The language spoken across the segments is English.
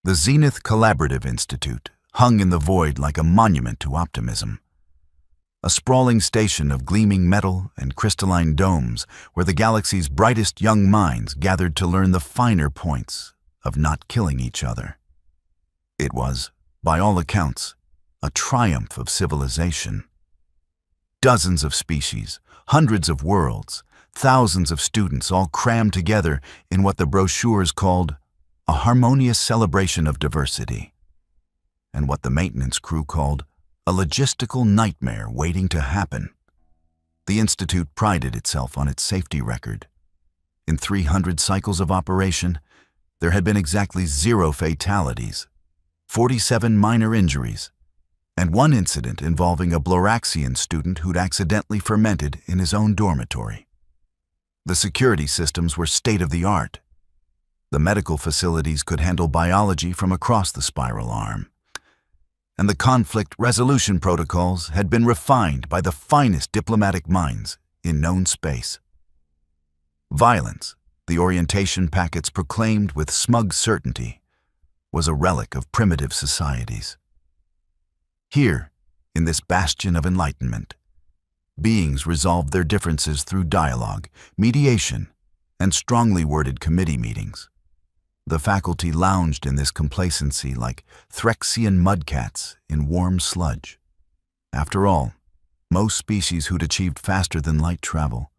The Zenith Collaborative Institute hung in the void like a monument to optimism. A sprawling station of gleaming metal and crystalline domes where the galaxy's brightest young minds gathered to learn the finer points of not killing each other. It was, by all accounts, a triumph of civilization. Dozens of species, hundreds of worlds, thousands of students all crammed together in what the brochures called a harmonious celebration of diversity, and what the maintenance crew called a logistical nightmare waiting to happen. The Institute prided itself on its safety record. In 300 cycles of operation, there had been exactly 0 fatalities, 47 minor injuries, and 1 incident involving a Bloraxian student who'd accidentally fermented in his own dormitory. The security systems were state-of-the-art. The medical facilities could handle biology from across the spiral arm. And the conflict resolution protocols had been refined by the finest diplomatic minds in known space. Violence, the orientation packets proclaimed with smug certainty, was a relic of primitive societies. Here, in this bastion of enlightenment, beings resolved their differences through dialogue, mediation, and strongly worded committee meetings. The faculty lounged in this complacency like Threxian mudcats in warm sludge. After all, most species who'd achieved faster than light travel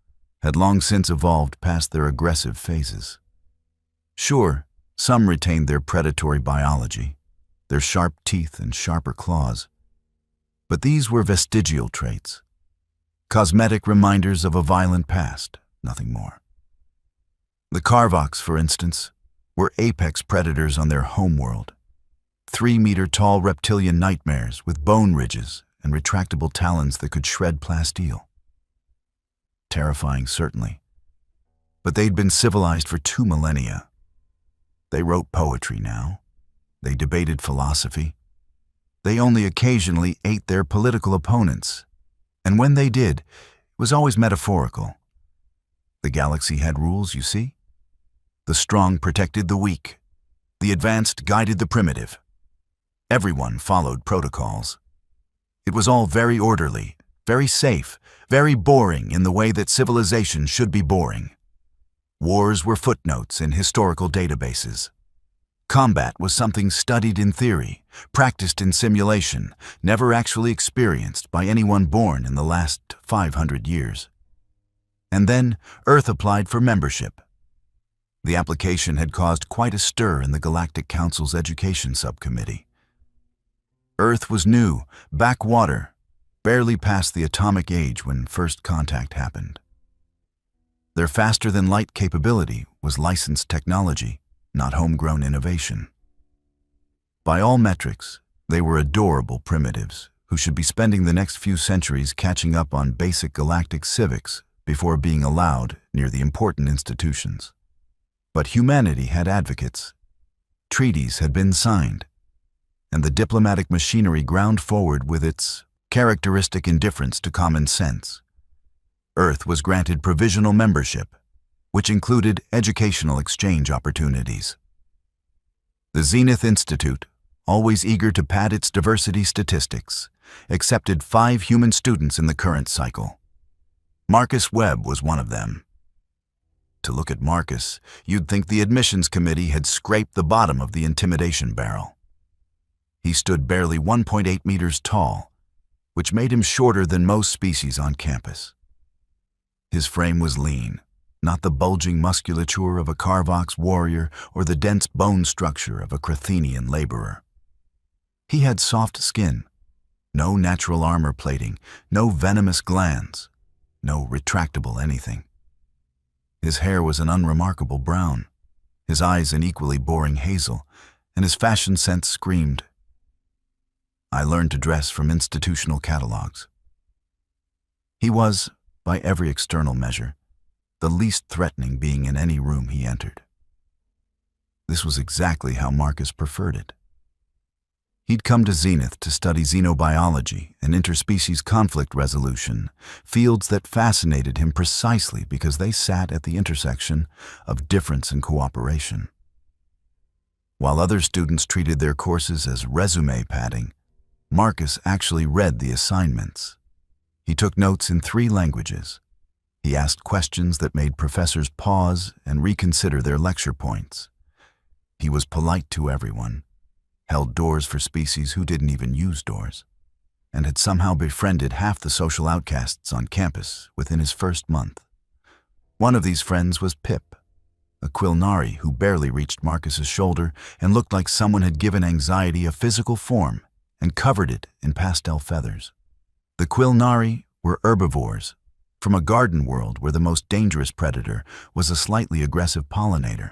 had long since evolved past their aggressive phases. Sure, some retained their predatory biology, their sharp teeth and sharper claws, but these were vestigial traits, cosmetic reminders of a violent past, nothing more. The Carvox, for instance, were apex predators on their homeworld, 3-meter-tall reptilian nightmares with bone ridges and retractable talons that could shred plasteel. Terrifying, certainly, but they'd been civilized for 2 millennia. They wrote poetry now. They debated philosophy. They only occasionally ate their political opponents, and when they did, it was always metaphorical. The galaxy had rules, you see. The strong protected the weak. The advanced guided the primitive. Everyone followed protocols. It was all very orderly, very safe, very boring in the way that civilization should be boring. Wars were footnotes in historical databases. Combat was something studied in theory, practiced in simulation, never actually experienced by anyone born in the last 500 years. And then Earth applied for membership. The application had caused quite a stir in the Galactic Council's Education Subcommittee. Earth was new, backwater, barely past the atomic age when first contact happened. Their faster-than-light capability was licensed technology, not homegrown innovation. By all metrics, they were adorable primitives who should be spending the next few centuries catching up on basic galactic civics before being allowed near the important institutions. But humanity had advocates. Treaties had been signed, and the diplomatic machinery ground forward with its characteristic indifference to common sense. Earth was granted provisional membership, which included educational exchange opportunities. The Zenith Institute, always eager to pad its diversity statistics, accepted 5 human students in the current cycle. Marcus Webb was one of them. To look at Marcus, you'd think the admissions committee had scraped the bottom of the intimidation barrel. He stood barely 1.8 meters tall, which made him shorter than most species on campus. His frame was lean, not the bulging musculature of a Carvox warrior or the dense bone structure of a Crathenian laborer. He had soft skin, no natural armor plating, no venomous glands, no retractable anything. His hair was an unremarkable brown, his eyes an equally boring hazel, and his fashion sense screamed. I learned to dress from institutional catalogs. He was, by every external measure, the least threatening being in any room he entered. This was exactly how Marcus preferred it. He'd come to Zenith to study xenobiology and interspecies conflict resolution, fields that fascinated him precisely because they sat at the intersection of difference and cooperation. While other students treated their courses as resume padding, Marcus actually read the assignments. He took notes in 3 languages. He asked questions that made professors pause and reconsider their lecture points. He was polite to everyone, held doors for species who didn't even use doors, and had somehow befriended half the social outcasts on campus within his first month. One of these friends was Pip, a Quilnari who barely reached Marcus's shoulder and looked like someone had given anxiety a physical form and covered it in pastel feathers. The Quilnari were herbivores from a garden world where the most dangerous predator was a slightly aggressive pollinator.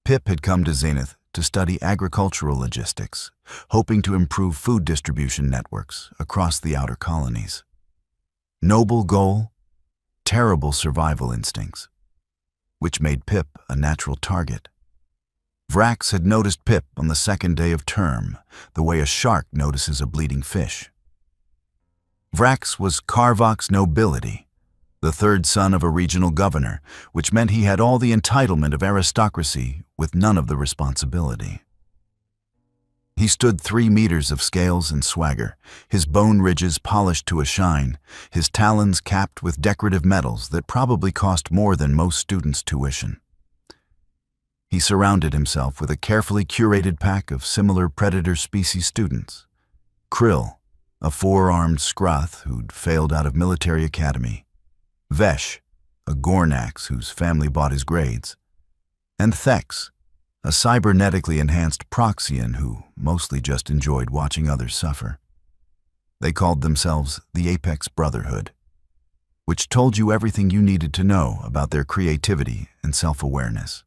Pip had come to Zenith to study agricultural logistics, hoping to improve food distribution networks across the outer colonies. Noble goal, terrible survival instincts, which made Pip a natural target. Vrax had noticed Pip on the 2nd day of term, the way a shark notices a bleeding fish. Vrax was Karvok's nobility, the 3rd son of a regional governor, which meant he had all the entitlement of aristocracy with none of the responsibility. He stood 3 meters of scales and swagger, his bone ridges polished to a shine, his talons capped with decorative medals that probably cost more than most students' tuition. He surrounded himself with a carefully curated pack of similar predator species students. Krill, a 4-armed scroth who'd failed out of military academy. Vesh, a Gornax whose family bought his grades. And Thex, a cybernetically enhanced Proxian who mostly just enjoyed watching others suffer. They called themselves the Apex Brotherhood, which told you everything you needed to know about their creativity and self-awareness.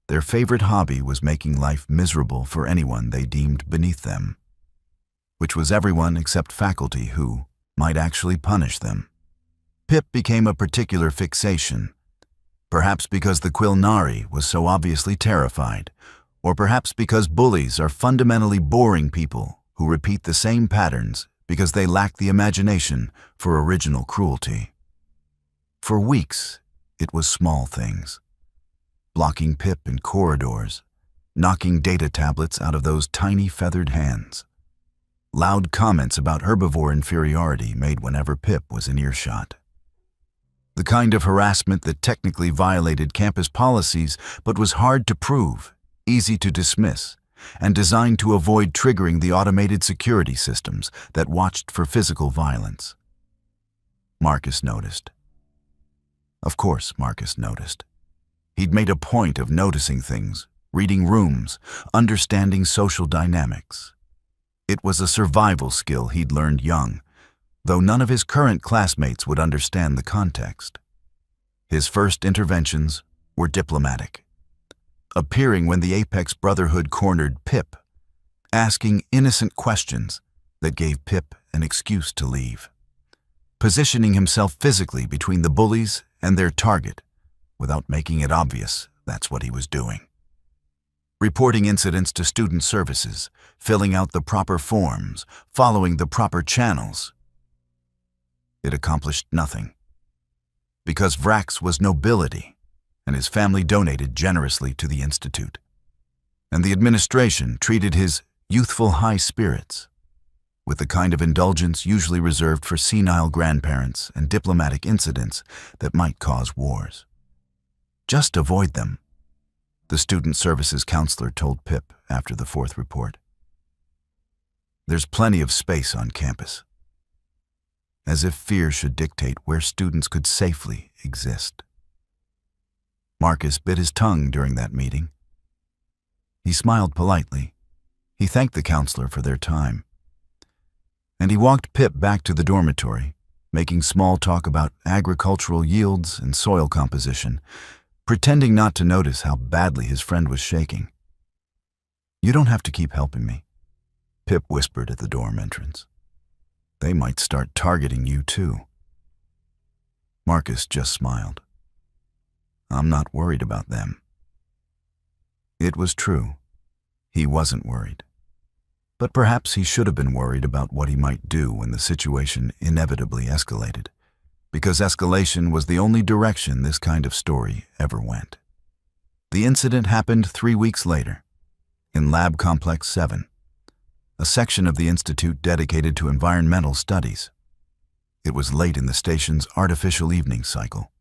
Their favorite hobby was making life miserable for anyone they deemed beneath them, which was everyone except faculty who might actually punish them. Pip became a particular fixation, perhaps because the Quilnari was so obviously terrified, or perhaps because bullies are fundamentally boring people who repeat the same patterns because they lack the imagination for original cruelty. For weeks, it was small things. Blocking Pip in corridors, knocking data tablets out of those tiny feathered hands. Loud comments about herbivore inferiority made whenever Pip was in earshot. The kind of harassment that technically violated campus policies but was hard to prove, easy to dismiss, and designed to avoid triggering the automated security systems that watched for physical violence. Marcus noticed. Of course, Marcus noticed. He'd made a point of noticing things, reading rooms, understanding social dynamics. It was a survival skill he'd learned young, though none of his current classmates would understand the context. His first interventions were diplomatic, appearing when the Apex Brotherhood cornered Pip, asking innocent questions that gave Pip an excuse to leave, positioning himself physically between the bullies and their target, without making it obvious that's what he was doing. Reporting incidents to student services, filling out the proper forms, following the proper channels. It accomplished nothing. Because Vrax was nobility, and his family donated generously to the Institute. And the administration treated his youthful high spirits with the kind of indulgence usually reserved for senile grandparents and diplomatic incidents that might cause wars. Just avoid them, the student services counselor told Pip after the 4th report. There's plenty of space on campus. As if fear should dictate where students could safely exist. Marcus bit his tongue during that meeting. He smiled politely. He thanked the counselor for their time. And he walked Pip back to the dormitory, making small talk about agricultural yields and soil composition, pretending not to notice how badly his friend was shaking. "You don't have to keep helping me," Pip whispered at the dorm entrance. "They might start targeting you too." Marcus just smiled. "I'm not worried about them." It was true. He wasn't worried. But perhaps he should have been worried about what he might do when the situation inevitably escalated, because escalation was the only direction this kind of story ever went. The incident happened 3 weeks later, in Lab Complex 7, a section of the Institute dedicated to environmental studies. It was late in the station's artificial evening cycle.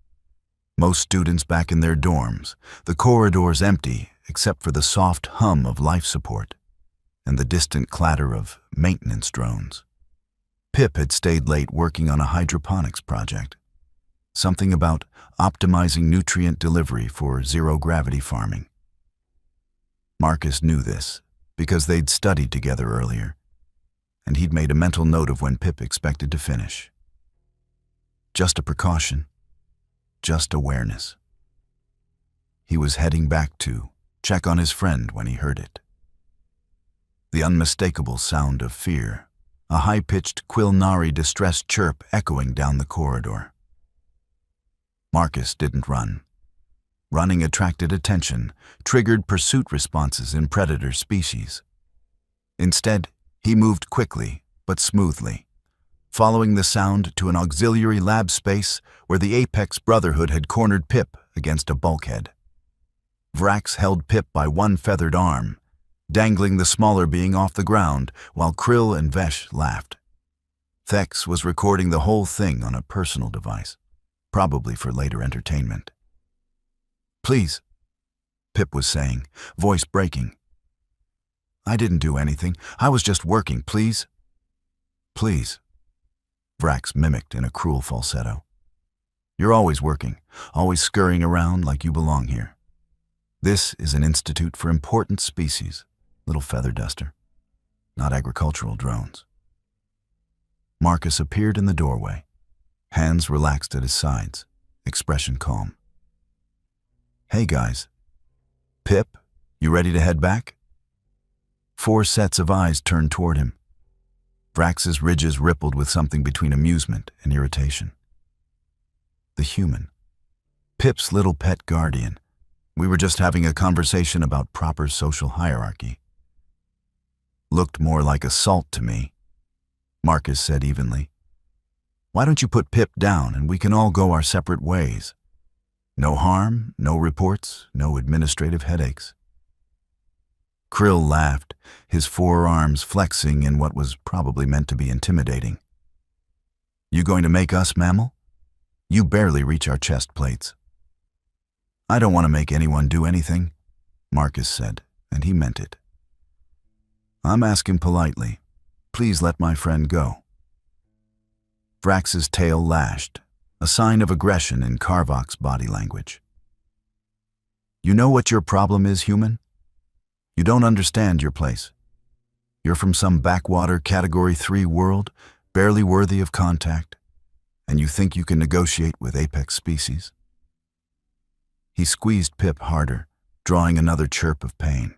Most students back in their dorms, the corridors empty except for the soft hum of life support and the distant clatter of maintenance drones. Pip had stayed late working on a hydroponics project, something about optimizing nutrient delivery for zero-gravity farming. Marcus knew this because they'd studied together earlier, and he'd made a mental note of when Pip expected to finish. Just a precaution, just awareness. He was heading back to check on his friend when he heard it. The unmistakable sound of fear, a high-pitched Quilnari distressed chirp echoing down the corridor. Marcus didn't run. Running attracted attention, triggered pursuit responses in predator species. Instead, he moved quickly but smoothly, following the sound to an auxiliary lab space where the Apex Brotherhood had cornered Pip against a bulkhead. Vrax held Pip by one feathered arm, dangling the smaller being off the ground while Krill and Vesh laughed. Thex was recording the whole thing on a personal device, probably for later entertainment. "Please," Pip was saying, voice breaking. "I didn't do anything. I was just working, please." "Please," Vrax mimicked in a cruel falsetto. "You're always working, always scurrying around like you belong here. This is an institute for important species, little feather duster, not agricultural drones." Marcus appeared in the doorway, hands relaxed at his sides, expression calm. "Hey guys. Pip, you ready to head back?" 4 sets of eyes turned toward him. Vrax's ridges rippled with something between amusement and irritation. The human. Pip's little pet guardian. We were just having a conversation about proper social hierarchy. "Looked more like assault to me," Marcus said evenly. "Why don't you put Pip down and we can all go our separate ways? No harm, no reports, no administrative headaches." Krill laughed, his 4 arms flexing in what was probably meant to be intimidating. "You going to make us, mammal? You barely reach our chest plates." "I don't want to make anyone do anything," Marcus said, and he meant it. "I'm asking politely. Please let my friend go." Vrax's tail lashed, a sign of aggression in Karvok's body language. "You know what your problem is, human? You don't understand your place. You're from some backwater Category 3 world, barely worthy of contact, and you think you can negotiate with apex species?" He squeezed Pip harder, drawing another chirp of pain.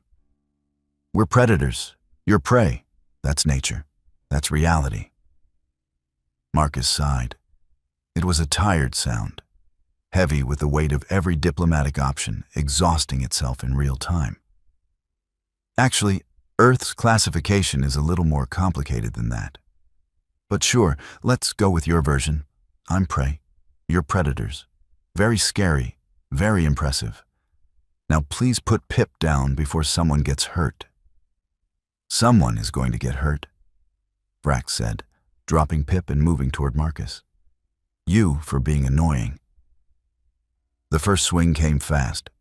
"We're predators. You're prey. That's nature. That's reality." Marcus sighed. It was a tired sound, heavy with the weight of every diplomatic option exhausting itself in real time. Actually, Earth's classification is a little more complicated than that. But sure, let's go with your version. I'm prey. You're predators. Very scary, very impressive. Now please put Pip down before someone gets hurt. "Someone is going to get hurt," Vrax said, dropping Pip and moving toward Marcus. "You for being annoying." The first swing came fast,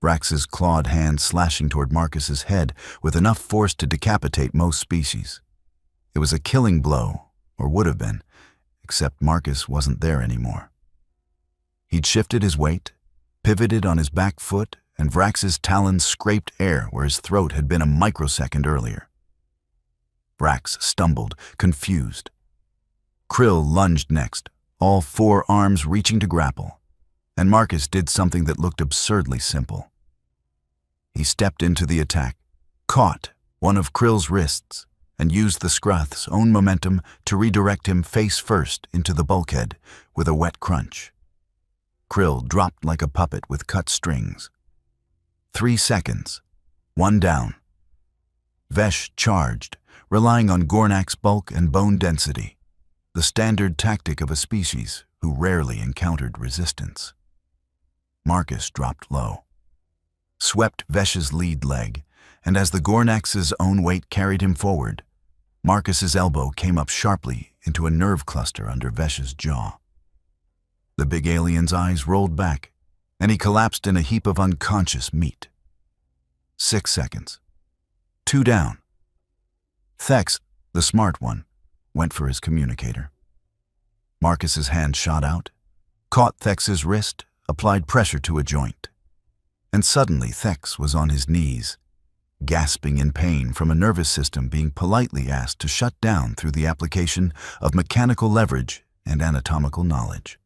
Vrax's clawed hand slashing toward Marcus's head with enough force to decapitate most species. It was a killing blow, or would have been, except Marcus wasn't there anymore. He'd shifted his weight, pivoted on his back foot, and Vrax's talons scraped air where his throat had been a microsecond earlier. Vrax stumbled, confused. Krill lunged next, all 4 arms reaching to grapple, and Marcus did something that looked absurdly simple. He stepped into the attack, caught one of Krill's wrists, and used the Scruth's own momentum to redirect him face first into the bulkhead with a wet crunch. Krill dropped like a puppet with cut strings. 3 seconds, 1 down. Vesh charged, relying on Gornak's bulk and bone density, the standard tactic of a species who rarely encountered resistance. Marcus dropped low, swept Vesh's lead leg, and as the Gornax's own weight carried him forward, Marcus's elbow came up sharply into a nerve cluster under Vesh's jaw. The big alien's eyes rolled back, and he collapsed in a heap of unconscious meat. 6 seconds. 2 down. Thex, the smart one, went for his communicator. Marcus's hand shot out, caught Thex's wrist, applied pressure to a joint. And suddenly Thex was on his knees, gasping in pain from a nervous system being politely asked to shut down through the application of mechanical leverage and anatomical knowledge.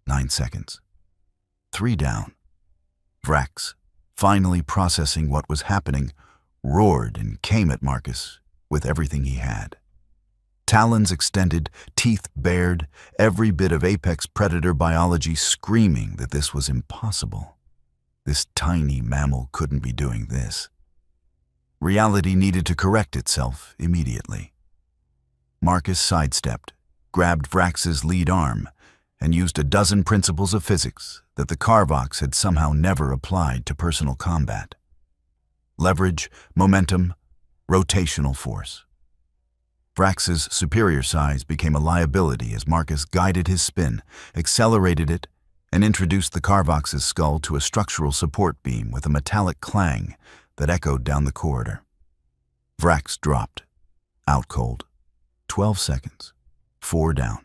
9 seconds. 3 down. Vrax, finally processing what was happening, roared and came at Marcus with everything he had. Talons extended, teeth bared, every bit of apex predator biology screaming that this was impossible. This tiny mammal couldn't be doing this. Reality needed to correct itself immediately. Marcus sidestepped, grabbed Vrax's lead arm, and used a dozen principles of physics that the Carvox had somehow never applied to personal combat. Leverage, momentum, rotational force. Vrax's superior size became a liability as Marcus guided his spin, accelerated it, and introduced the Carvox's skull to a structural support beam with a metallic clang that echoed down the corridor. Vrax dropped, out cold. 12 seconds. 4 down.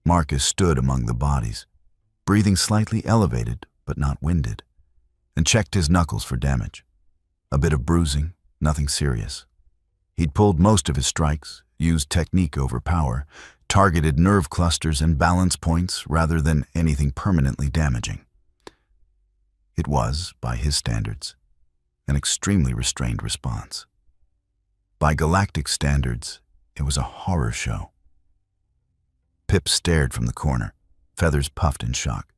Marcus stood among the bodies, breathing slightly elevated but not winded, and checked his knuckles for damage. A bit of bruising, nothing serious. He'd pulled most of his strikes, used technique over power, targeted nerve clusters and balance points rather than anything permanently damaging. It was, by his standards, an extremely restrained response. By galactic standards, it was a horror show. Pip stared from the corner, feathers puffed in shock.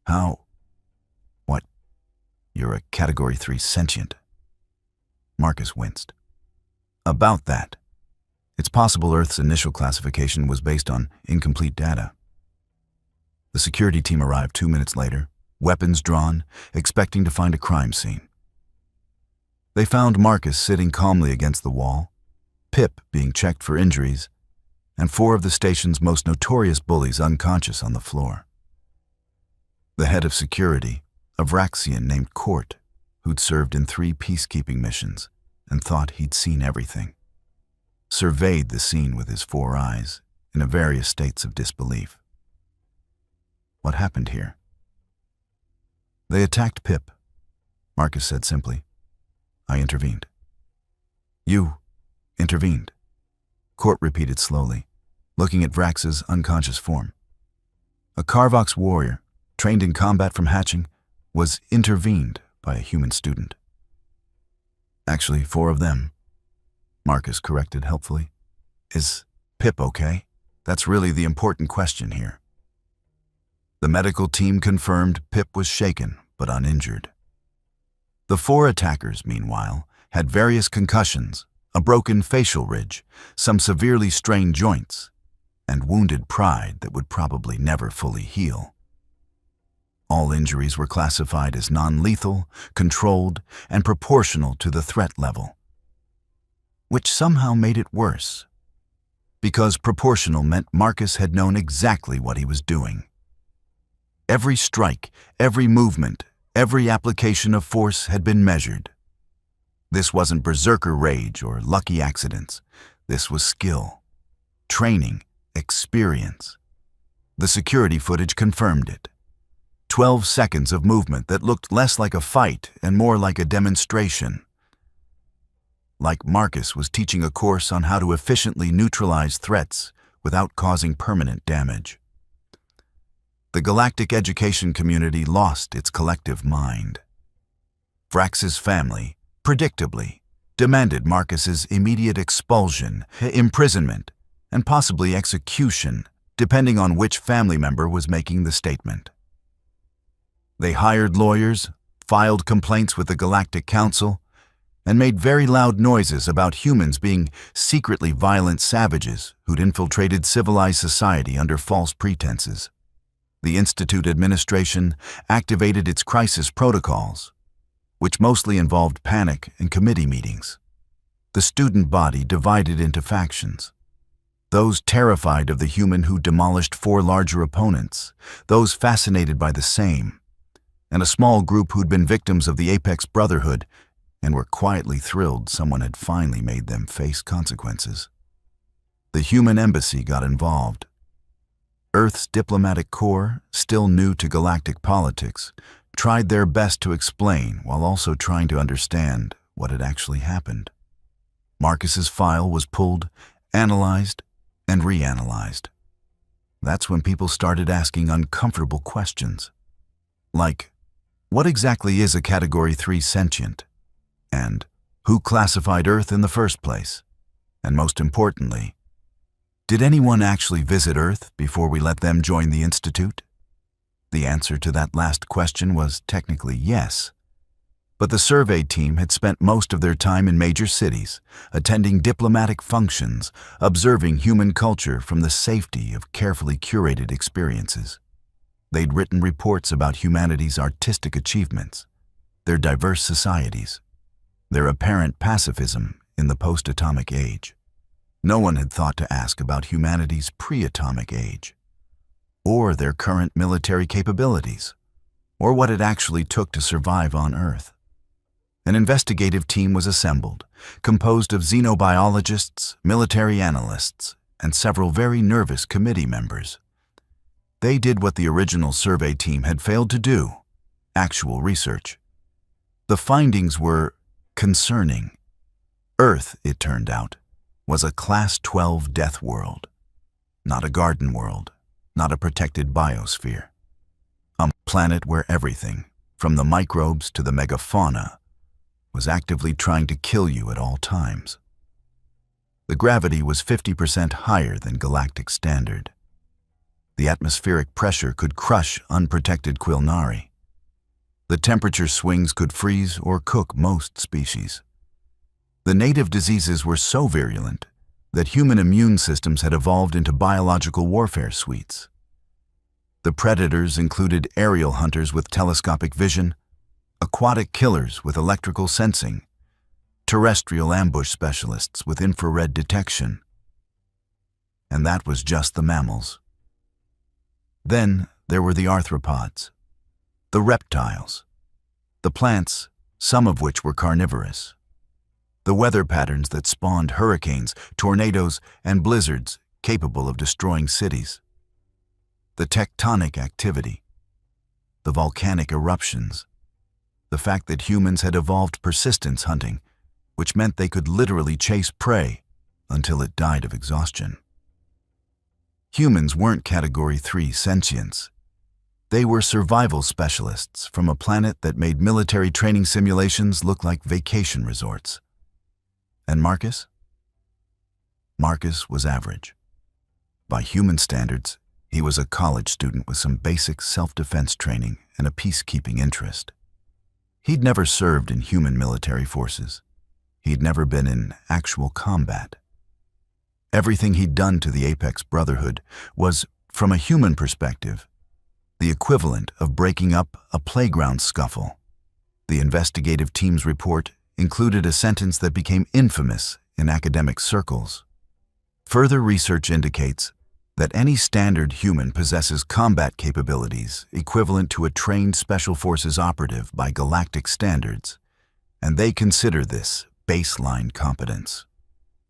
How? What? You're a Category 3 sentient. Marcus winced. About that. It's possible Earth's initial classification was based on incomplete data. The security team arrived 2 minutes later, weapons drawn, expecting to find a crime scene. They found Marcus sitting calmly against the wall, Pip being checked for injuries, and 4 of the station's most notorious bullies unconscious on the floor. The head of security, a Vraxian named Court, who'd served in 3 peacekeeping missions and thought he'd seen everything, surveyed the scene with his 4 eyes in various states of disbelief. What happened here? They attacked Pip, Marcus said simply. I intervened. You intervened, Court repeated slowly, looking at Vrax's unconscious form. A Carvox warrior, trained in combat from hatching, was intervened by a human student. Actually, 4 of them, Marcus corrected helpfully. Is Pip okay? That's really the important question here. The medical team confirmed Pip was shaken but uninjured. The 4 attackers, meanwhile, had various concussions, a broken facial ridge, some severely strained joints, and wounded pride that would probably never fully heal. All injuries were classified as non-lethal, controlled, and proportional to the threat level, which somehow made it worse, because proportional meant Marcus had known exactly what he was doing. Every strike, every movement, every application of force had been measured. This wasn't berserker rage or lucky accidents. This was skill, training, experience. The security footage confirmed it. 12 seconds of movement that looked less like a fight and more like a demonstration. Like Marcus was teaching a course on how to efficiently neutralize threats without causing permanent damage. The galactic education community lost its collective mind. Vrax's family, predictably, demanded Marcus's immediate expulsion, imprisonment, and possibly execution, depending on which family member was making the statement. They hired lawyers, filed complaints with the Galactic Council, and made very loud noises about humans being secretly violent savages who'd infiltrated civilized society under false pretenses. The Institute administration activated its crisis protocols. which mostly involved panic and committee meetings. The student body divided into factions. Those terrified of the human who demolished 4 larger opponents, those fascinated by the same, and a small group who'd been victims of the Apex Brotherhood and were quietly thrilled someone had finally made them face consequences. The human embassy got involved. Earth's diplomatic corps, still new to galactic politics, tried their best to explain while also trying to understand what had actually happened. Marcus's file was pulled, analyzed, and reanalyzed. That's when people started asking uncomfortable questions. Like, what exactly is a Category 3 sentient? And who classified Earth in the first place? And most importantly, did anyone actually visit Earth before we let them join the Institute? The answer to that last question was technically yes. But the survey team had spent most of their time in major cities, attending diplomatic functions, observing human culture from the safety of carefully curated experiences. They'd written reports about humanity's artistic achievements, their diverse societies, their apparent pacifism in the post-atomic age. No one had thought to ask about humanity's pre-atomic age, or their current military capabilities, or what it actually took to survive on Earth. An investigative team was assembled, composed of xenobiologists, military analysts, and several very nervous committee members. They did what the original survey team had failed to do: actual research. The findings were concerning. Earth, it turned out, was a Class 12 death world, not a garden world, not a protected biosphere. A planet where everything, from the microbes to the megafauna, was actively trying to kill you at all times. The gravity was 50% higher than galactic standard. The atmospheric pressure could crush unprotected Quilnari. The temperature swings could freeze or cook most species. The native diseases were so virulent that human immune systems had evolved into biological warfare suites. The predators included aerial hunters with telescopic vision, aquatic killers with electrical sensing, terrestrial ambush specialists with infrared detection. And that was just the mammals. Then there were the arthropods, the reptiles, the plants, some of which were carnivorous, the weather patterns that spawned hurricanes, tornadoes, and blizzards capable of destroying cities, the tectonic activity, the volcanic eruptions, the fact that humans had evolved persistence hunting, which meant they could literally chase prey until it died of exhaustion. Humans weren't Category 3 sentients. They were survival specialists from a planet that made military training simulations look like vacation resorts. And Marcus? Marcus was average. By human standards, he was a college student with some basic self-defense training and a peacekeeping interest. He'd never served in human military forces. He'd never been in actual combat. Everything he'd done to the Apex Brotherhood was, from a human perspective, the equivalent of breaking up a playground scuffle. The investigative team's report included a sentence that became infamous in academic circles. Further research indicates that any standard human possesses combat capabilities equivalent to a trained Special Forces operative by galactic standards, and they consider this baseline competence.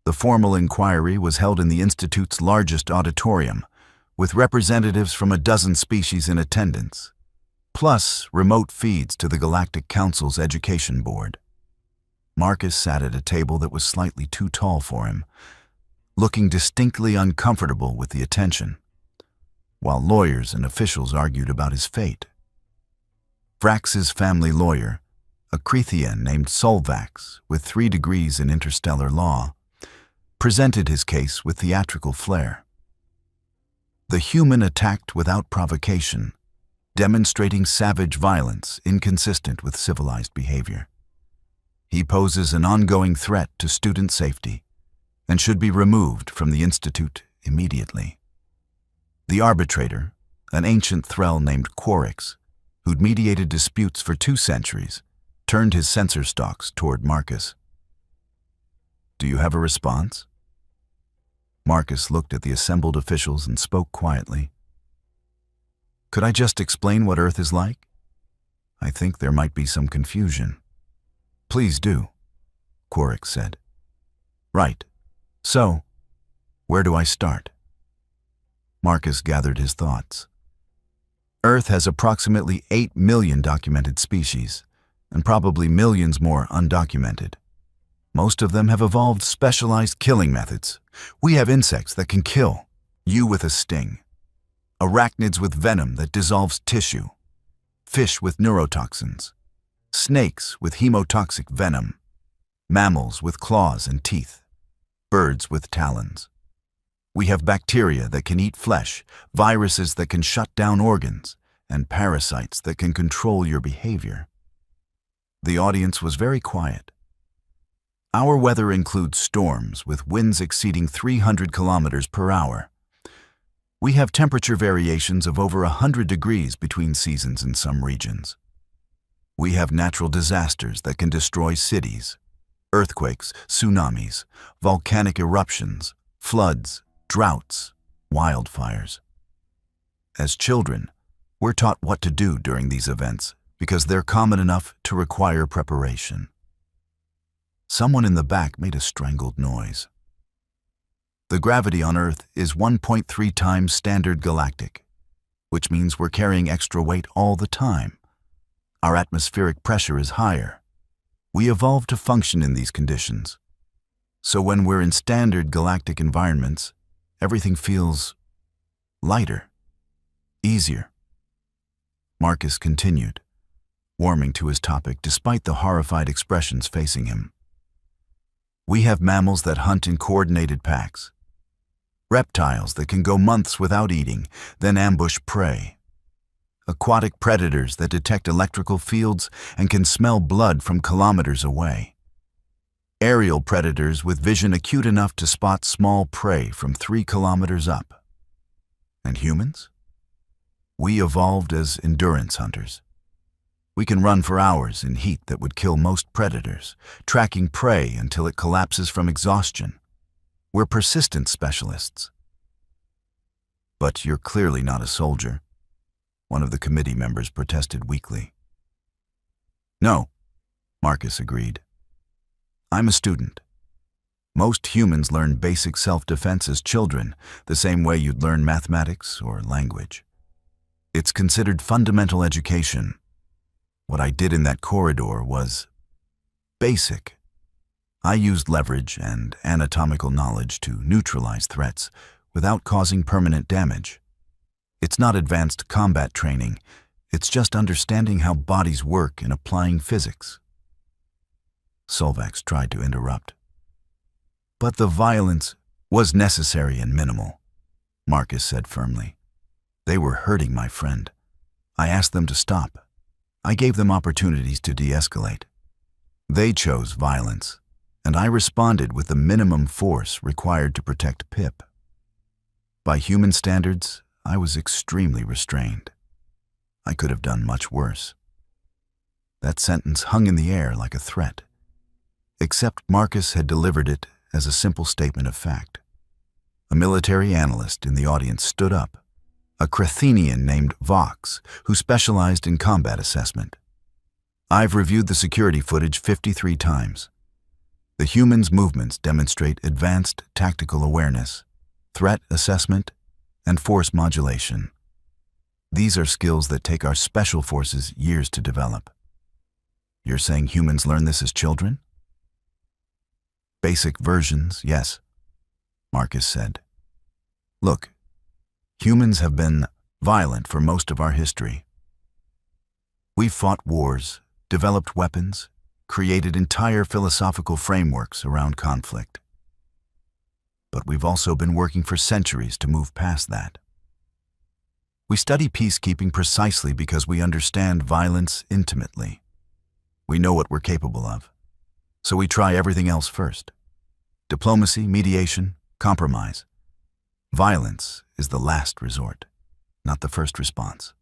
The formal inquiry was held in the Institute's largest auditorium, with representatives from a dozen species in attendance, plus remote feeds to the Galactic Council's Education Board. Marcus sat at a table that was slightly too tall for him, looking distinctly uncomfortable with the attention, while lawyers and officials argued about his fate. Vrax's family lawyer, a Crethian named Solvax with 3 degrees in interstellar law, presented his case with theatrical flair. The human attacked without provocation, demonstrating savage violence inconsistent with civilized behavior. He poses an ongoing threat to student safety and should be removed from the Institute immediately. The arbitrator, an ancient thrall named Quarix, who'd mediated disputes for 2 centuries, turned his sensor stalks toward Marcus. "Do you have a response?" Marcus looked at the assembled officials and spoke quietly. "Could I just explain what Earth is like? I think there might be some confusion." "Please do," Quark said. "Right. So, where do I start?" Marcus gathered his thoughts. Earth has approximately 8 million documented species, and probably millions more undocumented. Most of them have evolved specialized killing methods. We have insects that can kill, you with a sting. Arachnids with venom that dissolves tissue. Fish with neurotoxins. Snakes with hemotoxic venom. Mammals with claws and teeth. Birds with talons. We have bacteria that can eat flesh, viruses that can shut down organs, and parasites that can control your behavior. The audience was very quiet. Our weather includes storms with winds exceeding 300 kilometers per hour. We have temperature variations of over 100 degrees between seasons in some regions. We have natural disasters that can destroy cities, earthquakes, tsunamis, volcanic eruptions, floods, droughts, wildfires. As children, we're taught what to do during these events because they're common enough to require preparation. Someone in the back made a strangled noise. The gravity on Earth is 1.3 times standard galactic, which means we're carrying extra weight all the time. Our atmospheric pressure is higher. We evolved to function in these conditions. So when we're in standard galactic environments, everything feels lighter, easier. Marcus continued, warming to his topic despite the horrified expressions facing him. We have mammals that hunt in coordinated packs. Reptiles that can go months without eating, then ambush prey. Aquatic predators that detect electrical fields and can smell blood from kilometers away. Aerial predators with vision acute enough to spot small prey from 3 kilometers up. And humans? We evolved as endurance hunters. We can run for hours in heat that would kill most predators, tracking prey until it collapses from exhaustion. We're persistent specialists. But you're clearly not a soldier, one of the committee members protested weakly. No, Marcus agreed. I'm a student. Most humans learn basic self-defense as children, the same way you'd learn mathematics or language. It's considered fundamental education. What I did in that corridor was basic. I used leverage and anatomical knowledge to neutralize threats without causing permanent damage. It's not advanced combat training, it's just understanding how bodies work and applying physics. Solvax tried to interrupt. But the violence was necessary and minimal, Marcus said firmly. They were hurting my friend. I asked them to stop. I gave them opportunities to de-escalate. They chose violence, and I responded with the minimum force required to protect Pip. By human standards, I was extremely restrained. I could have done much worse. That sentence hung in the air like a threat, except Marcus had delivered it as a simple statement of fact. A military analyst in the audience stood up, a Crethenian named Vox, who specialized in combat assessment. I've reviewed the security footage 53 times. The humans' movements demonstrate advanced tactical awareness, threat assessment, and force modulation. These are skills that take our special forces years to develop. You're saying humans learn this as children? Basic versions, yes, Marcus said. Look, humans have been violent for most of our history. We've fought wars, developed weapons, created entire philosophical frameworks around conflict. But we've also been working for centuries to move past that. We study peacekeeping precisely because we understand violence intimately. We know what we're capable of, so we try everything else first. Diplomacy, mediation, compromise. Violence is the last resort, not the first response.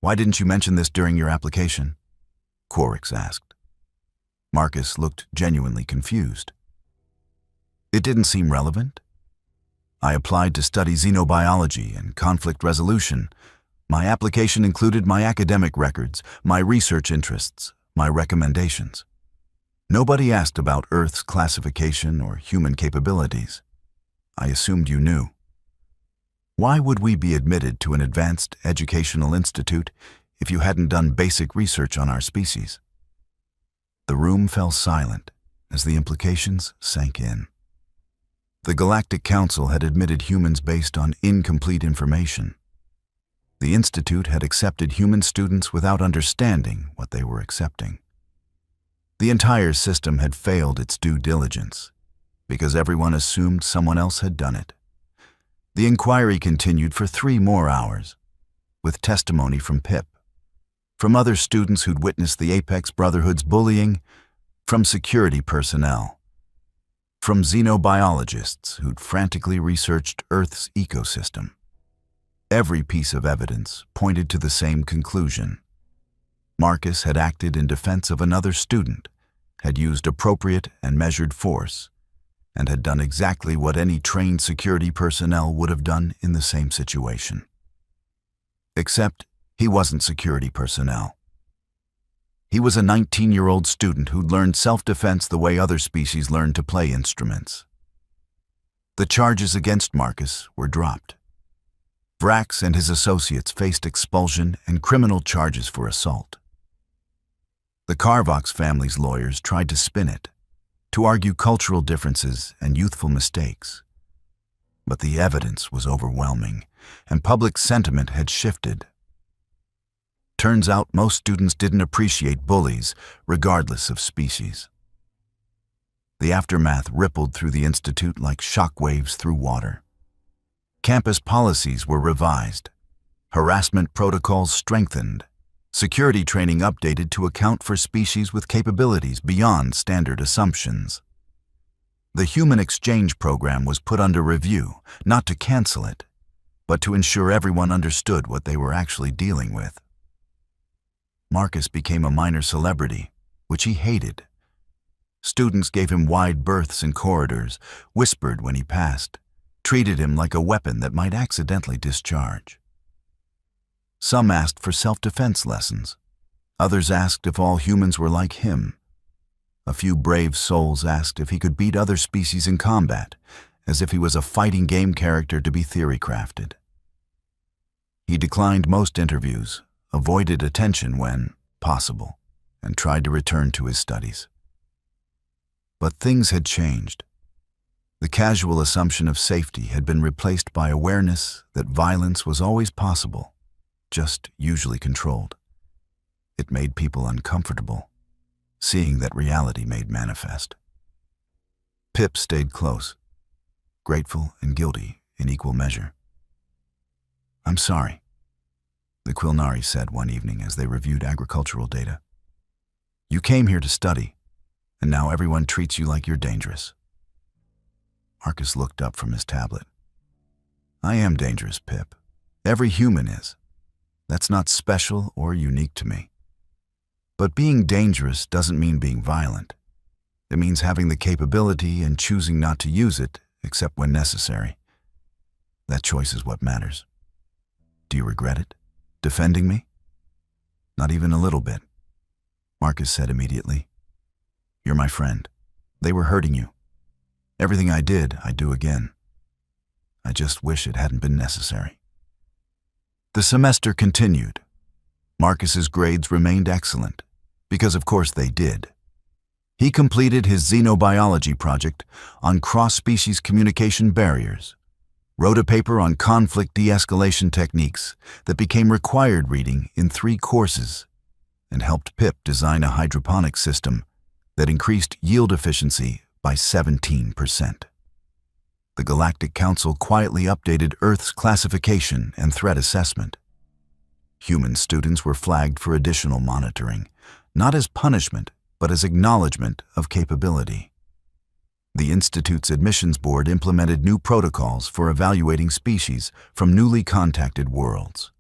Why didn't you mention this during your application? Quarix asked. Marcus looked genuinely confused. It didn't seem relevant. I applied to study xenobiology and conflict resolution. My application included my academic records, my research interests, my recommendations. Nobody asked about Earth's classification or human capabilities. I assumed you knew. Why would we be admitted to an advanced educational institute if you hadn't done basic research on our species? The room fell silent as the implications sank in. The Galactic Council had admitted humans based on incomplete information. The Institute had accepted human students without understanding what they were accepting. The entire system had failed its due diligence because everyone assumed someone else had done it. The inquiry continued for 3 more hours, with testimony from Pip, from other students who'd witnessed the Apex Brotherhood's bullying, from security personnel, from xenobiologists who'd frantically researched Earth's ecosystem. Every piece of evidence pointed to the same conclusion. Marcus had acted in defense of another student, had used appropriate and measured force, and had done exactly what any trained security personnel would have done in the same situation. Except he wasn't security personnel. He was a 19-year-old student who'd learned self-defense the way other species learned to play instruments. The charges against Marcus were dropped. Vrax and his associates faced expulsion and criminal charges for assault. The Carvox family's lawyers tried to spin it, to argue cultural differences and youthful mistakes. But the evidence was overwhelming, and public sentiment had shifted. Turns out most students didn't appreciate bullies, regardless of species. The aftermath rippled through the Institute like shockwaves through water. Campus policies were revised, harassment protocols strengthened, security training updated to account for species with capabilities beyond standard assumptions. The human exchange program was put under review, not to cancel it, but to ensure everyone understood what they were actually dealing with. Marcus became a minor celebrity, which he hated. Students gave him wide berths in corridors, whispered when he passed, treated him like a weapon that might accidentally discharge. Some asked for self-defense lessons. Others asked if all humans were like him. A few brave souls asked if he could beat other species in combat, as if he was a fighting game character to be theory-crafted. He declined most interviews, avoided attention when possible, and tried to return to his studies. But things had changed. The casual assumption of safety had been replaced by awareness that violence was always possible, just usually controlled. It made people uncomfortable, seeing that reality made manifest. Pip stayed close, grateful and guilty in equal measure. "I'm sorry," the Quilnari said one evening as they reviewed agricultural data. "You came here to study, and now everyone treats you like you're dangerous." Marcus looked up from his tablet. "I am dangerous, Pip. Every human is. That's not special or unique to me. But being dangerous doesn't mean being violent. It means having the capability and choosing not to use it except when necessary. That choice is what matters. Do you regret it? Defending me?" "Not even a little bit," Marcus said immediately. "You're my friend. They were hurting you. Everything I did, I'd do again. I just wish it hadn't been necessary." The semester continued. Marcus's grades remained excellent, because of course they did. He completed his xenobiology project on cross-species communication barriers, wrote a paper on conflict de-escalation techniques that became required reading in 3 courses, and helped Pip design a hydroponic system that increased yield efficiency by 17%. The Galactic Council quietly updated Earth's classification and threat assessment. Human students were flagged for additional monitoring, not as punishment, but as acknowledgement of capability. The Institute's admissions board implemented new protocols for evaluating species from newly contacted worlds.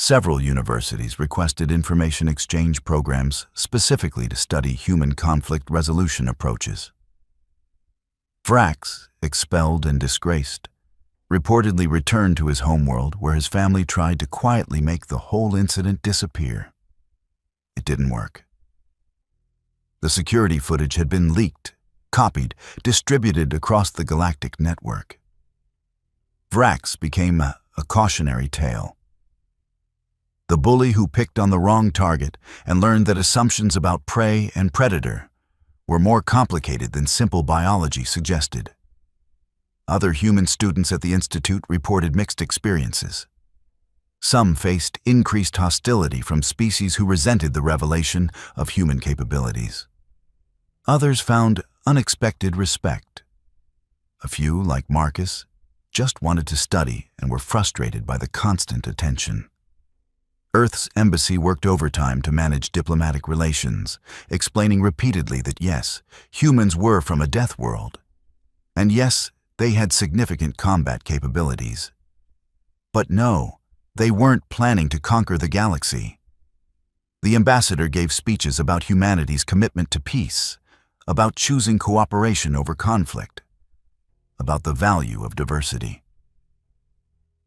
Several universities requested information exchange programs specifically to study human conflict resolution approaches. Vrax, expelled and disgraced, reportedly returned to his homeworld where his family tried to quietly make the whole incident disappear. It didn't work. The security footage had been leaked, copied, distributed across the galactic network. Vrax became a cautionary tale. The bully who picked on the wrong target and learned that assumptions about prey and predator were more complicated than simple biology suggested. Other human students at the Institute reported mixed experiences. Some faced increased hostility from species who resented the revelation of human capabilities. Others found unexpected respect. A few, like Marcus, just wanted to study and were frustrated by the constant attention. Earth's embassy worked overtime to manage diplomatic relations, explaining repeatedly that yes, humans were from a Deathworld, and yes, they had significant combat capabilities. But no, they weren't planning to conquer the galaxy. The ambassador gave speeches about humanity's commitment to peace, about choosing cooperation over conflict, about the value of diversity.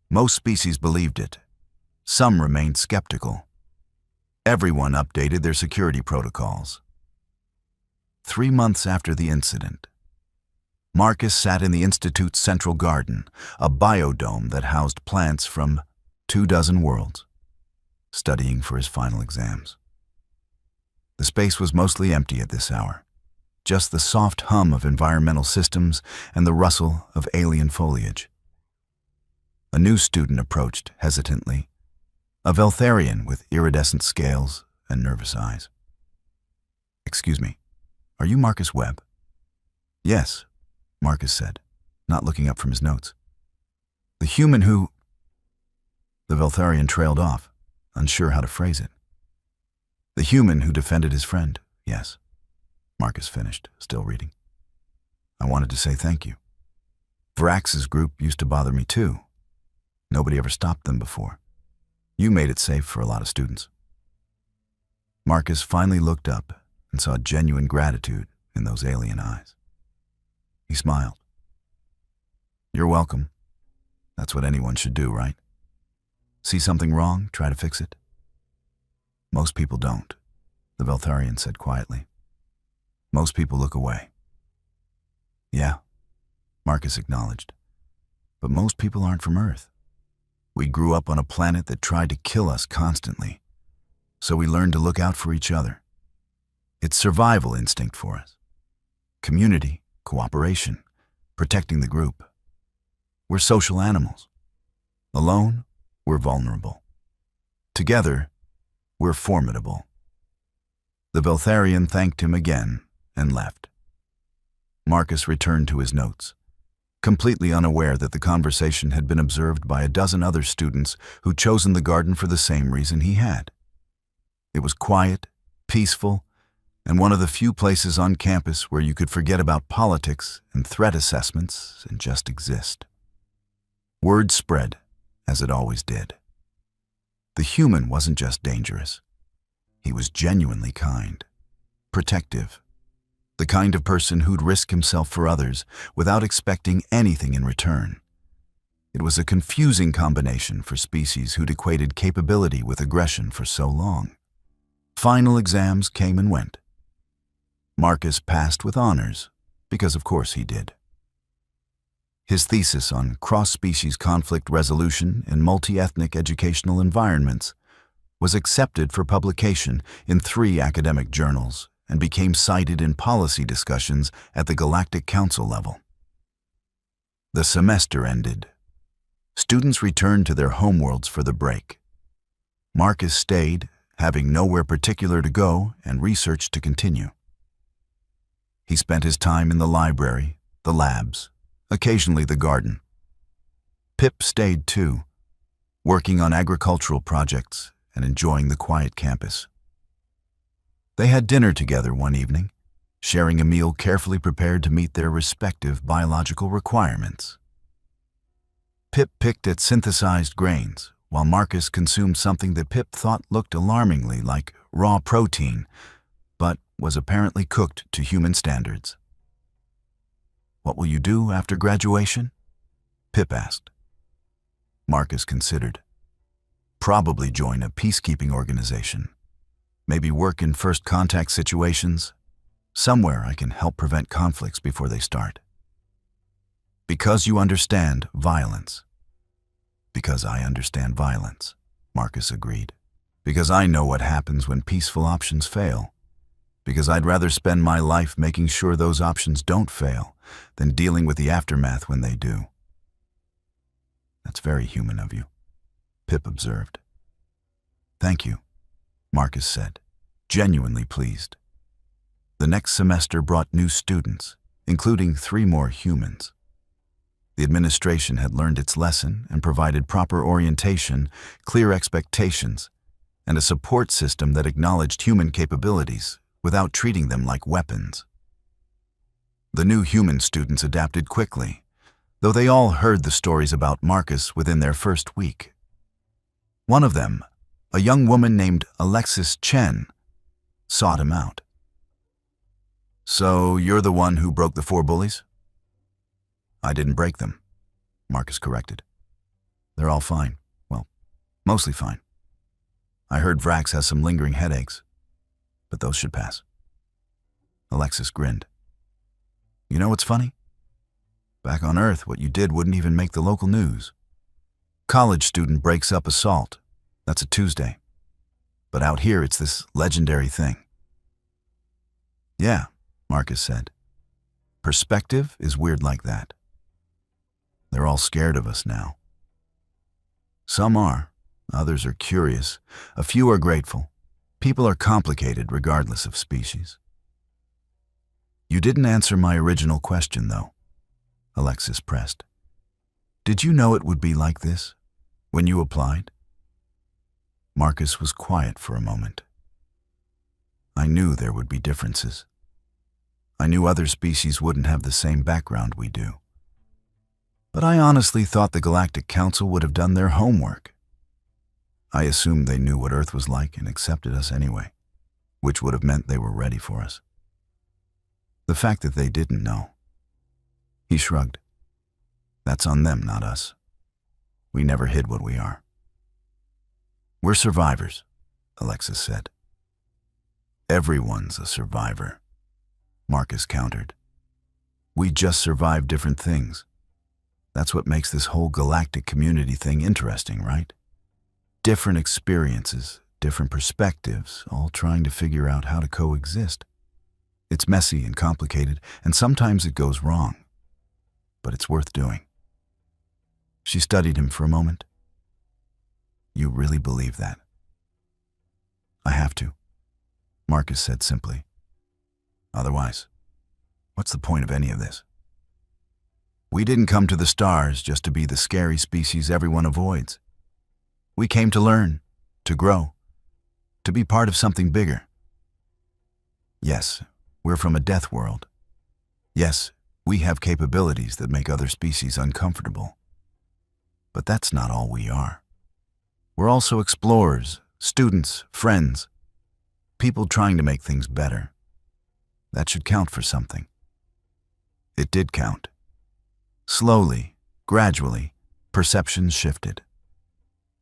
Most species believed it. Some remained skeptical. Everyone updated their security protocols. 3 months after the incident, Marcus sat in the Institute's central garden, a biodome that housed plants from 24 worlds, studying for his final exams. The space was mostly empty at this hour, just the soft hum of environmental systems and the rustle of alien foliage. A new student approached hesitantly, a Veltharian with iridescent scales and nervous eyes. "Excuse me, are you Marcus Webb?" "Yes," Marcus said, not looking up from his notes. "The human who—" The Veltharian trailed off, unsure how to phrase it. "The human who defended his friend, yes," Marcus finished, still reading. "I wanted to say thank you. Vrax's group used to bother me too. Nobody ever stopped them before. You made it safe for a lot of students." Marcus finally looked up and saw genuine gratitude in those alien eyes. He smiled. "You're welcome. That's what anyone should do, right? See something wrong, try to fix it." "Most people don't," the Veltharian said quietly. "Most people look away." "Yeah," Marcus acknowledged. "But most people aren't from Earth. We grew up on a planet that tried to kill us constantly, so we learned to look out for each other. It's survival instinct for us. Community, cooperation, protecting the group. We're social animals. Alone, we're vulnerable. Together, we're formidable." The Veltharian thanked him again and left. Marcus returned to his notes, completely unaware that the conversation had been observed by a dozen other students who'd chosen the garden for the same reason he had. It was quiet, peaceful, and one of the few places on campus where you could forget about politics and threat assessments and just exist. Word spread, as it always did. The human wasn't just dangerous. He was genuinely kind, protective, the kind of person who'd risk himself for others without expecting anything in return. It was a confusing combination for species who'd equated capability with aggression for so long. Final exams came and went. Marcus passed with honors, because of course he did. His thesis on cross-species conflict resolution in multi-ethnic educational environments was accepted for publication in 3 academic journals and became cited in policy discussions at the Galactic Council level. The semester ended. Students returned to their homeworlds for the break. Marcus stayed, having nowhere particular to go and research to continue. He spent his time in the library, the labs, occasionally the garden. Pip stayed too, working on agricultural projects and enjoying the quiet campus. They had dinner together one evening, sharing a meal carefully prepared to meet their respective biological requirements. Pip picked at synthesized grains, while Marcus consumed something that Pip thought looked alarmingly like raw protein, but was apparently cooked to human standards. "What will you do after graduation?" Pip asked. Marcus considered. "Probably join a peacekeeping organization. Maybe work in first contact situations. Somewhere I can help prevent conflicts before they start." "Because you understand violence." "Because I understand violence," Marcus agreed. "Because I know what happens when peaceful options fail. Because I'd rather spend my life making sure those options don't fail than dealing with the aftermath when they do." "That's very human of you," Pip observed. "Thank you," Marcus said, genuinely pleased. The next semester brought new students, including 3 more humans. The administration had learned its lesson and provided proper orientation, clear expectations, and a support system that acknowledged human capabilities without treating them like weapons. The new human students adapted quickly, though they all heard the stories about Marcus within their first week. One of them, a young woman named Alexis Chen, sought him out. "So you're the one who broke the 4 bullies?" "I didn't break them," Marcus corrected. "They're all fine. Well, mostly fine. I heard Vrax has some lingering headaches, but those should pass." Alexis grinned. "You know what's funny? Back on Earth, what you did wouldn't even make the local news. College student breaks up assault. That's a Tuesday. But out here, it's this legendary thing." "Yeah," Marcus said. "Perspective is weird like that. They're all scared of us now. Some are, others are curious, a few are grateful. People are complicated regardless of species." "You didn't answer my original question, though," Alexis pressed. "Did you know it would be like this when you applied?" Marcus was quiet for a moment. "I knew there would be differences. I knew other species wouldn't have the same background we do. But I honestly thought the Galactic Council would have done their homework. I assumed they knew what Earth was like and accepted us anyway, which would have meant they were ready for us. The fact that they didn't know..." He shrugged. "That's on them, not us. We never hid what we are." "We're survivors," Alexis said. "Everyone's a survivor," Marcus countered. "We just survive different things. That's what makes this whole galactic community thing interesting, right? Different experiences, different perspectives, all trying to figure out how to coexist. It's messy and complicated, and sometimes it goes wrong. But it's worth doing." She studied him for a moment. "You really believe that?" "I have to," Marcus said simply. "Otherwise, what's the point of any of this? We didn't come to the stars just to be the scary species everyone avoids. We came to learn, to grow, to be part of something bigger. Yes, we're from a Deathworld. Yes, we have capabilities that make other species uncomfortable. But that's not all we are. We're also explorers, students, friends, people trying to make things better. That should count for something." It did count. Slowly, gradually, perceptions shifted.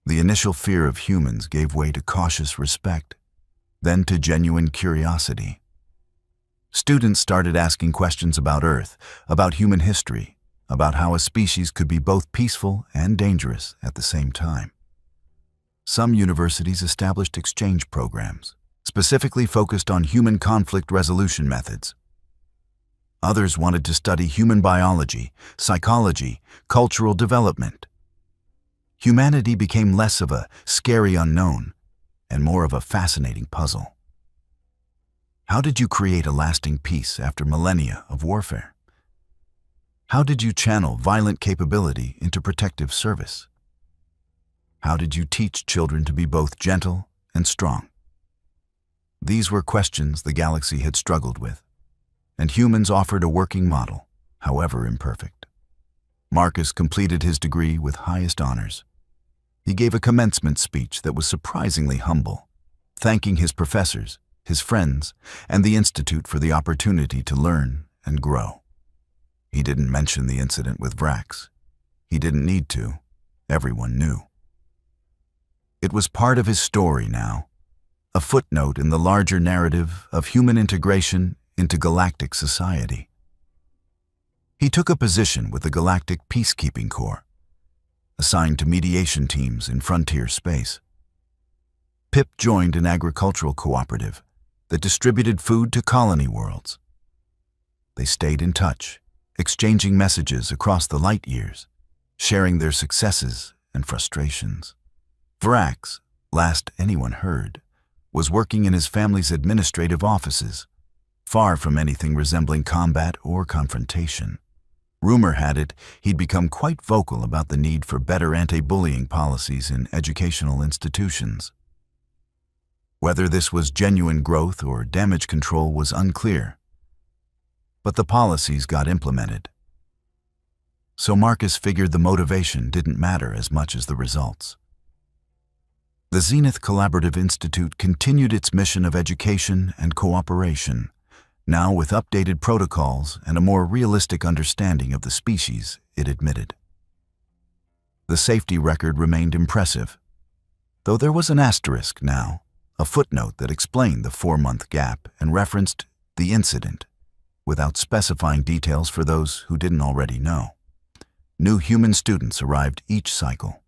The initial fear of humans gave way to cautious respect, then to genuine curiosity. Students started asking questions about Earth, about human history, about how a species could be both peaceful and dangerous at the same time. Some universities established exchange programs, specifically focused on human conflict resolution methods. Others wanted to study human biology, psychology, cultural development. Humanity became less of a scary unknown and more of a fascinating puzzle. How did you create a lasting peace after millennia of warfare? How did you channel violent capability into protective service? How did you teach children to be both gentle and strong? These were questions the galaxy had struggled with, and humans offered a working model, however imperfect. Marcus completed his degree with highest honors. He gave a commencement speech that was surprisingly humble, thanking his professors, his friends, and the Institute for the opportunity to learn and grow. He didn't mention the incident with Vrax. He didn't need to. Everyone knew. It was part of his story now, a footnote in the larger narrative of human integration into galactic society. He took a position with the Galactic Peacekeeping Corps, assigned to mediation teams in frontier space. Pip joined an agricultural cooperative that distributed food to colony worlds. They stayed in touch, exchanging messages across the light years, sharing their successes and frustrations. Vrax, last anyone heard, was working in his family's administrative offices, far from anything resembling combat or confrontation. Rumor had it he'd become quite vocal about the need for better anti-bullying policies in educational institutions. Whether this was genuine growth or damage control was unclear, but the policies got implemented. So Marcus figured the motivation didn't matter as much as the results. The Zenith Collaborative Institute continued its mission of education and cooperation, now with updated protocols and a more realistic understanding of the species it admitted. The safety record remained impressive, though there was an asterisk now, a footnote that explained the 4-month gap and referenced the incident, without specifying details for those who didn't already know. New human students arrived each cycle.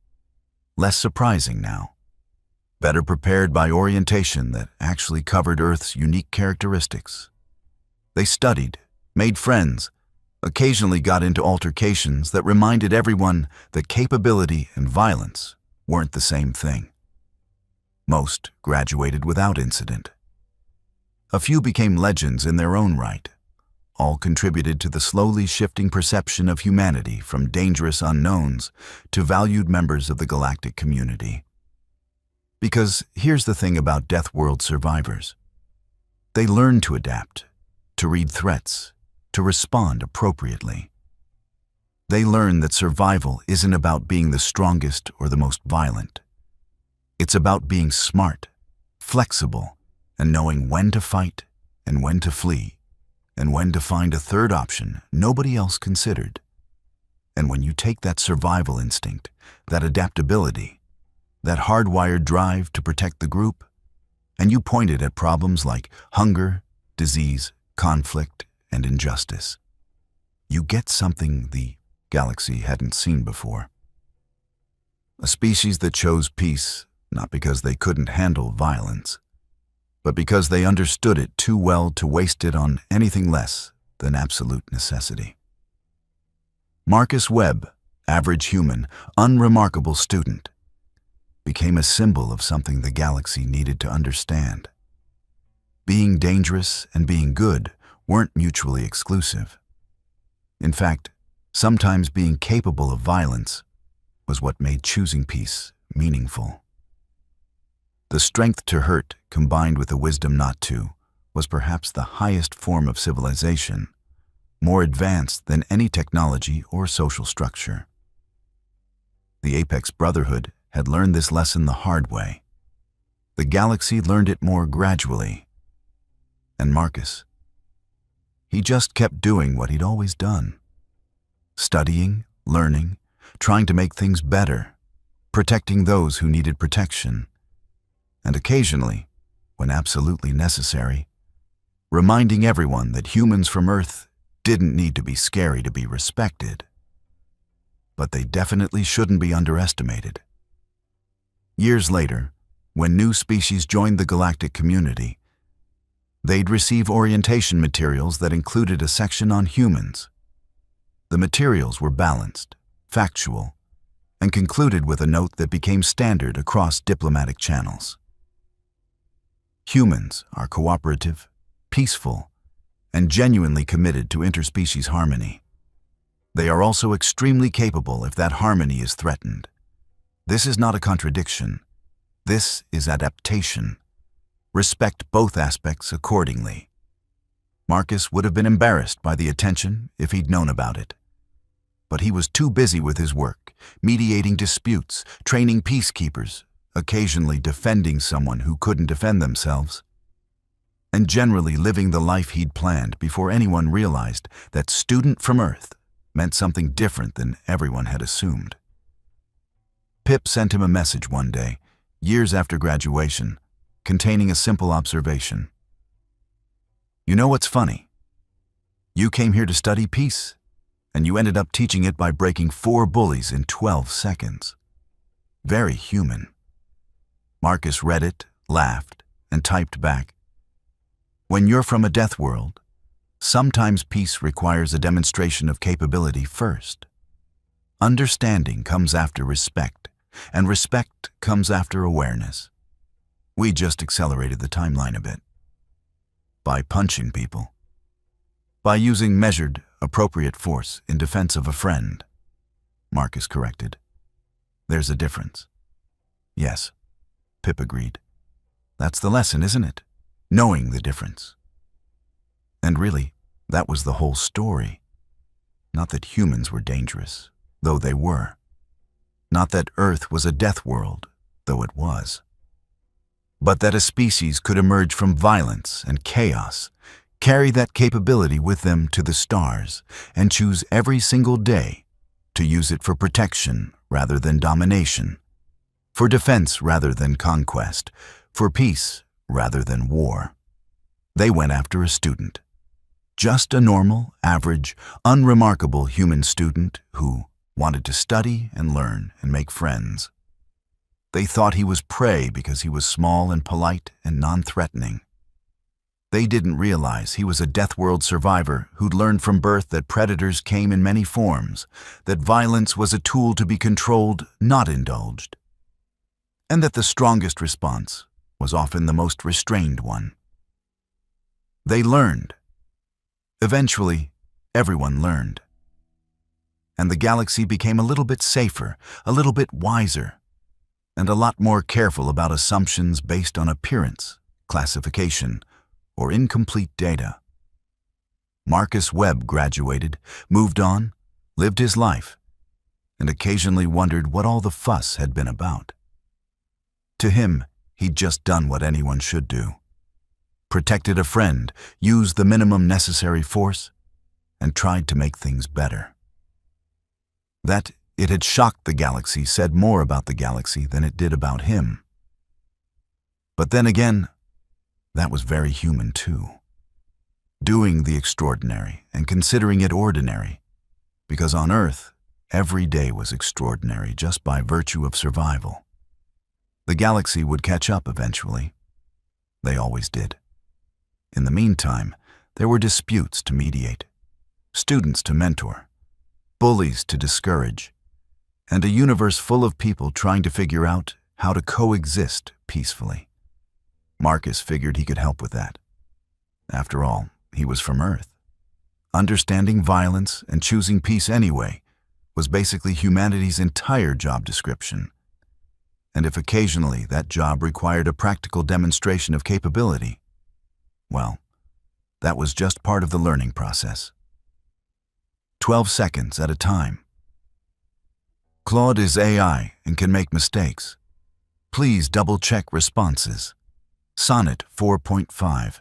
Less surprising now. Better prepared by orientation that actually covered Earth's unique characteristics. They studied, made friends, occasionally got into altercations that reminded everyone that capability and violence weren't the same thing. Most graduated without incident. A few became legends in their own right. All contributed to the slowly shifting perception of humanity from dangerous unknowns to valued members of the galactic community. Because here's the thing about Deathworld survivors. They learn to adapt, to read threats, to respond appropriately. They learn that survival isn't about being the strongest or the most violent. It's about being smart, flexible, and knowing when to fight and when to flee, and when to find a third option nobody else considered. And when you take that survival instinct, that adaptability, that hardwired drive to protect the group, and you point it at problems like hunger, disease, conflict, and injustice, you get something the galaxy hadn't seen before. A species that chose peace not because they couldn't handle violence, but because they understood it too well to waste it on anything less than absolute necessity. Marcus Webb, average human, unremarkable student, became a symbol of something the galaxy needed to understand. Being dangerous and being good weren't mutually exclusive. In fact, sometimes being capable of violence was what made choosing peace meaningful. The strength to hurt, combined with the wisdom not to, was perhaps the highest form of civilization, more advanced than any technology or social structure. The Apex Brotherhood had learned this lesson the hard way. The galaxy learned it more gradually. And Marcus, he just kept doing what he'd always done. Studying, learning, trying to make things better, protecting those who needed protection, and occasionally, when absolutely necessary, reminding everyone that humans from Earth didn't need to be scary to be respected. But they definitely shouldn't be underestimated. Years later, when new species joined the galactic community, they'd receive orientation materials that included a section on humans. The materials were balanced, factual, and concluded with a note that became standard across diplomatic channels. Humans are cooperative, peaceful, and genuinely committed to interspecies harmony. They are also extremely capable if that harmony is threatened. This is not a contradiction. This is adaptation. Respect both aspects accordingly. Marcus would have been embarrassed by the attention if he'd known about it. but he was too busy with his work, mediating disputes, training peacekeepers, occasionally defending someone who couldn't defend themselves, and generally living the life he'd planned before anyone realized that student from Earth meant something different than everyone had assumed. Pip sent him a message one day, years after graduation, containing a simple observation. "You know what's funny? You came here to study peace, and you ended up teaching it by breaking 4 bullies in 12 seconds. Very human." Marcus read it, laughed, and typed back, "When you're from a death world, sometimes peace requires a demonstration of capability first. Understanding comes after respect, and respect comes after awareness. We just accelerated the timeline a bit. By punching people. By using measured, appropriate force in defense of a friend." Marcus corrected. "There's a difference." "Yes," Pip agreed. "That's the lesson, isn't it? Knowing the difference." And really, that was the whole story. Not that humans were dangerous, though they were. Not that Earth was a death world, though it was. But that a species could emerge from violence and chaos, carry that capability with them to the stars, and choose every single day to use it for protection rather than domination, for defense rather than conquest, for peace rather than war. They went after a student. Just a normal, average, unremarkable human student who wanted to study and learn and make friends. They thought he was prey because he was small and polite and non-threatening. They didn't realize he was a death world survivor who'd learned from birth that predators came in many forms, that violence was a tool to be controlled, not indulged, and that the strongest response was often the most restrained one. They learned. Eventually, everyone learned. And the galaxy became a little bit safer, a little bit wiser, and a lot more careful about assumptions based on appearance, classification, or incomplete data. Marcus Webb graduated, moved on, lived his life, and occasionally wondered what all the fuss had been about. To him, he'd just done what anyone should do. Protected a friend, used the minimum necessary force, and tried to make things better. That it had shocked the galaxy said more about the galaxy than it did about him. But then again, that was very human too. Doing the extraordinary and considering it ordinary, because on Earth, every day was extraordinary just by virtue of survival. The galaxy would catch up eventually. They always did. In the meantime, there were disputes to mediate, students to mentor, bullies to discourage, and a universe full of people trying to figure out how to coexist peacefully. Marcus figured he could help with that. After all, he was from Earth. Understanding violence and choosing peace anyway was basically humanity's entire job description. And if occasionally that job required a practical demonstration of capability, well, that was just part of the learning process. 12 seconds at a time. Claude is AI and can make mistakes. Please double-check responses. Sonnet 4.5.